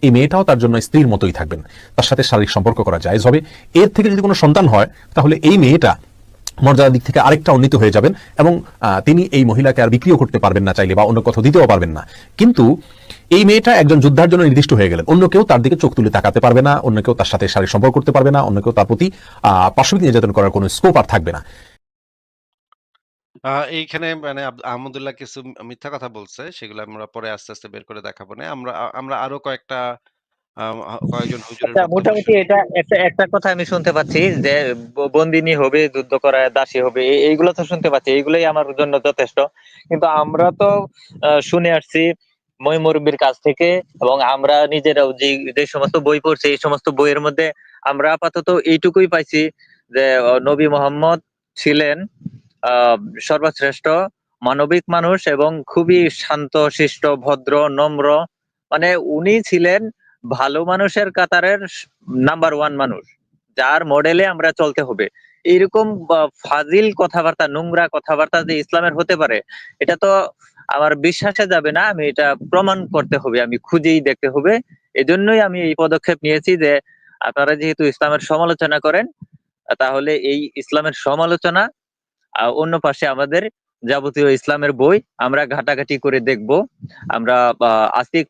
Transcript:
এই মেয়েটাও তার জন্য স্ত্রীর মতোই থাকবেন, তার সাথে শারীরিক সম্পর্ক করা জায়েজ হবে। এর থেকে যদি কোনো সন্তান হয় তাহলে এই মেয়েটা মর্যাদার দিক থেকে আরেকটা উন্নীত হয়ে যাবেন এবং তিনি এই মহিলাকে আর বিক্রিও করতে পারবেন না চাইলে, বা অন্য কোথাও দিতেও পারবেন না। কিন্তু এই মেয়েটা একজন যোদ্ধার জন্য নির্দিষ্ট হয়ে গেলেন, অন্য কেউ তার দিকে চোখ তুলে তাকাতে পারবে না, অন্য কেউ তার সাথে শারীরিক সম্পর্ক করতে পারবে না, অন্য কেউ তার প্রতি পাশবিক নির্যাতন করার কোনো স্কোপ আর থাকবে না। এইখানে মানে আহমদুল্লাহ কিছু মিথ্যা কথা বলছে। সেগুলো আমরা পরে আস্তে, আস্তে বের করে দেখাবো। আমরা আরো কয়েকটা কয়েকজন হুজুরের আচ্ছা, বক্তব্য মোটামুটি শুনি। এটা একটা একটা কথা আমি শুনতে পাচ্ছি যে বন্দিনী হবে, যুদ্ধ করা দাসী হবে, এইগুলো তো শুনতে পাচ্ছি, এইগুলোই আমার জন্য যথেষ্ট। কিন্তু আমরা তো শুনে আসছি মই মুরব্বির কাছ থেকে, এবং আমরা নিজেরাও যে যে সমস্ত বই পড়ছি, এই সমস্ত বইয়ের মধ্যে আমরা আপাতত এইটুকুই পাইছি যে নবী মোহাম্মদ ছিলেন আহ সর্বশ্রেষ্ঠ মানবিক মানুষ এবং খুবই শান্ত শিষ্ট ভদ্র নম্র, মানে উনি ছিলেন ভালো মানুষের কাতারের নাম্বার ওয়ান মানুষ, যার মডেলে আমরা চলতে হবে। এইরকম ফাজিল কথাবার্তা, নোংরা কথাবার্তা যে ইসলামের হতে পারে, এটা তো আমার বিশ্বাসে যাবে না। আমি এটা প্রমাণ করতে হবে, আমি খুঁজেই দেখতে হবে। এজন্যই আমি এই পদক্ষেপ নিয়েছি যে আপনারা যেহেতু ইসলামের সমালোচনা করেন, তাহলে এই ইসলামের সমালোচনা অন্য পাশে আমাদের যাবতীয় ইসলামের বই আমরা ঘাটাঘাটি করে দেখব। আমরা আজকে